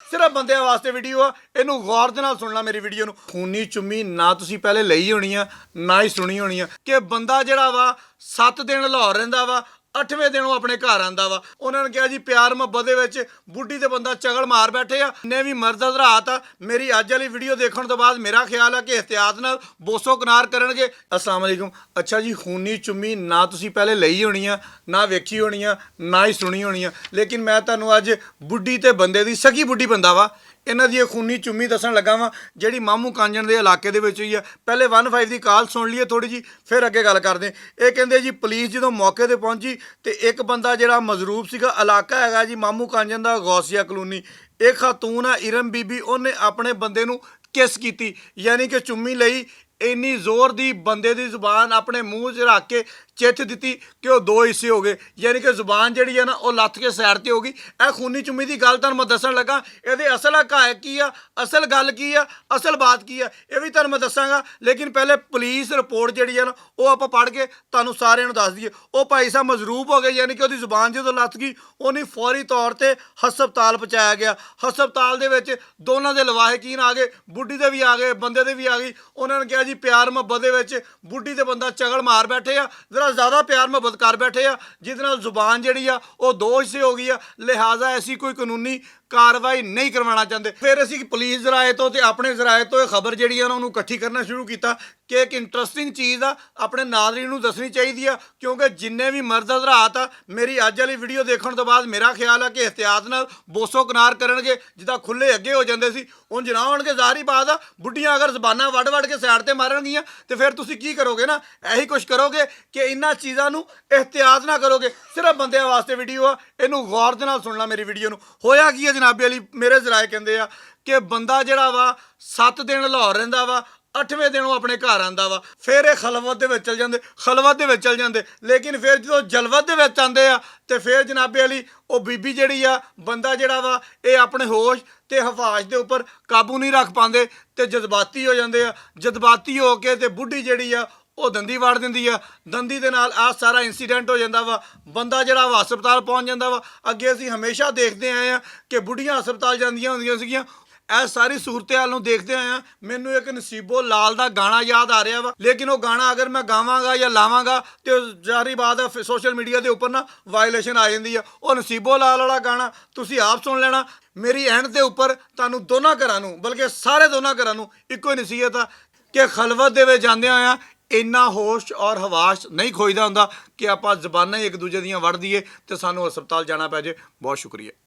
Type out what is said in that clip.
सिर्फ बंदे वास्ते वीडियो आ इनू गौर दे नाल सुन ला मेरी वीडियो नू। खूनी चुम्मी ना तुसी पहले लई होनी आ ना ही सुनी होनी आ कि बंदा जिहड़ा वा 7 दिन लाहौर रहिंदा वा 8वें दिन वो अपने घर आंदा वा। उन्होंने कहा जी प्यार मुहब्बत दे विच बुढ़ी ते बंदा चगल मार बैठे आ। जिन्ने भी मर्द हज़रात आ मेरी अज वाली वीडियो देखने तो बाद मेरा ख्याल है कि एहतियात नाल बोसो कनार करनगे। अस्सलाम वालेकुम। अच्छा जी खूनी चुम्मी ना तुसी पहले लई होनी आ ना वेखी होनी आ ना ही सुनी होनी आ लेकिन मैं तुहानूं अज बुढ़ी ते बंदे दी सगी बुढ़ी बंदा वा इन्हां दी खूनी चुम्मी दस्सण लगा वां जिहड़ी मामू कांजण दे इलाके दे विच होई आ। पहले 15 दी कॉल सुन लईए थोड़ी जी फिर अगे गल करदे। ये कहंदे जी पुलिस जदों मौके ते पहुंची ते एक बंदा जिहड़ा मजरूब सीगा इलाका हैगा जी मामू कांजण दा गौसिया कलोनी एक खातून आ इरम बीबी उन्हें अपने बंदे नूं किस कीती यानी कि चुम्मी लई इन्नी जोर दी बंदे दी जुबान अपने मूँह च रख के चिथ दी कि वह 2 हिस्से हो गए यानी कि जुबान जी है ना वह लत्थ के सैड से हो गई। यह खूनी चुम्मी की गल तुहानूं मैं दस्सण लगा ये असल हकायक की आ असल गल की आ असल बात की आ यह भी तुहानूं मैं दस्सांगा। लेकिन पहले पुलिस रिपोर्ट जी है ना वह आप पढ़ के तुहानूं सारिਆਂ ਨੂੰ दस दईए। वह भाई साहब मजरूब हो गए यानी कि वहदी जुबान जो लत्थ गई उन्हें फौरी तौर पर हस्पताल पहुँचाया गया। हस्पताल दे विच दोनों के लवाहकीन आ गए बुढ़ी दे भी आ गए बंदे दे भी आ गई। उन्होंने कहा जी प्यार मुहब्बत दे विच बुढ़ी ते बंदा चगल मार बैठे आ जरा ज़्यादा प्यार मुहब्बत कर बैठे आ जिहदे नाल जुबान जिहड़ी आ वो 2 हिस्से हो गई आ। लिहाजा ऐसी कोई कानूनी कार्रवाई नहीं करवाना चाहते। फिर असी पुलिस जराए तो अपने जराए तो खबर जी उन्होंने इकट्ठी करना शुरू किया कि एक इंटरस्टिंग चीज़ आ अपने नाज़रीन नूं दसनी चाहिए क्योंकि जिन्ने भी मर्द हज़रात आ मेरी अज वाली वीडियो देखने तो बाद मेरा ख्याल है कि एहतियात नाल बोसो कनार करनगे जिदा खुले अगे हो जाते सी उन जना होणगे। ज़ाहिर बात आ बुढ़ियां अगर जबाना वड़ वड़ के सैड ते मारनगियां तो फिर तुसी की करोगे ना यही कुछ करोगे कि इन्हां चीज़ों नूं एहतियात ना करोगे। सिर्फ बंदे वास्ते वीडियो आ इनू गौर दे नाल सुन ला मेरी वीडियो नूं। होया की है जनाबे वाली मेरे जराए कहंदे आ कि बंदा जिहड़ा वा 7 दिन लाहौर रहिंदा वा 8वें दिन वो अपने घर आंदा वा। फिर ये खलवत दे विच चल जांदे खलवत दे विच चल जांदे लेकिन फिर जो जलवत दे विच आंदे आ ते फिर जनाबे वाली वो बीबी जिहड़ी आ बंदा जिहड़ा वा ये अपने होश ते हवाश दे उपर काबू नहीं रख पांदे ते जज्बाती हो जांदे आ। जज्बाती हो के ते बुढ़ी जिहड़ी आ वो दंदी वाड़ दिंदी आ। दंदी दे नाल आ सारा इंसीडेंट हो जाता वा बंदा जिहड़ा वा हस्पताल पहुँच जाता वा। अगे असीं हमेशा देखते आए हैं कि बुढ़ियां हस्पताल जांदियां हुंदियां सीगियां। ਇਹ सारी सूरत हाल ਨੂੰ देखते आए हैं मैनू एक नसीबो लाल का गाना याद आ रहा वा लेकिन वो गाना अगर मैं गावांगा या लावांगा तो जारी बात है सोशल मीडिया के उपर ना वायलेशन आ जाती है। वो नसीबो लाल वाला गाना तुसी आप सुन लेना। मेरी एंड के उपर तुहानूं दोनों घरां नूं बल्कि सारे दोनों घरां नूं इक्को ही नसीहत आ कि खलवत दे विच जांदे होया इन्ना होश और हवाश नहीं खोईदा हुंदा कि आपां ज़बानां ही एक दूजे दियां वड़ दईए ते सानूं हस्पताल जाना पै जे। बहुत शुक्रिया।